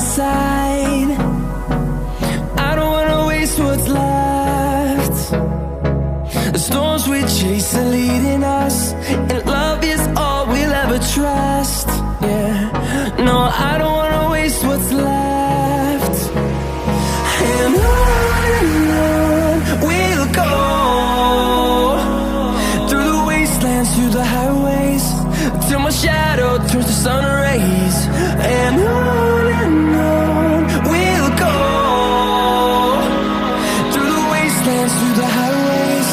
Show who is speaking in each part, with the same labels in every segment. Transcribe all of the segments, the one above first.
Speaker 1: side. I don't wanna waste what's left. The storms we chase are leading us, and love is all we'll ever trust. Yeah, no, I don't wanna waste what's left. And on we'll go, through the wastelands, through the highways, till my shadow turns to sun rays. And on we'll go, through the wastelands, through the highways,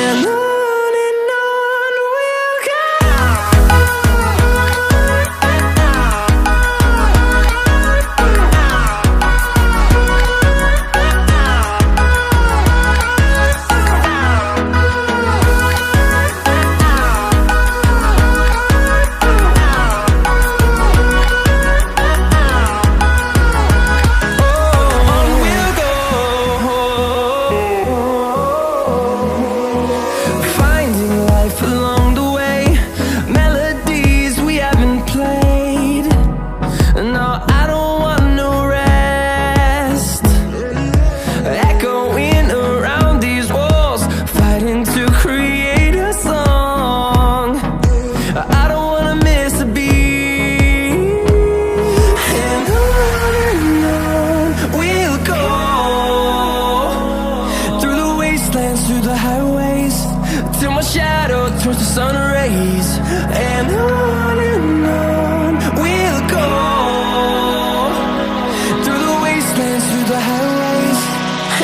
Speaker 1: and on we'll go. Through the highways, till my shadow turns to sun rays. And on we'll go, through the wastelands, through the highways,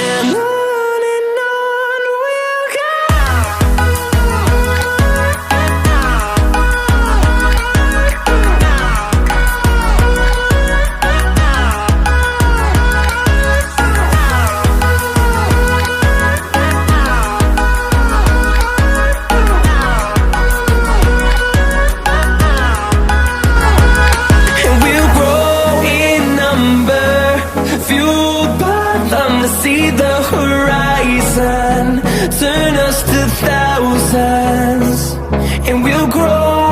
Speaker 1: and on we'll go. See the horizon turn us to thousands, and we'll grow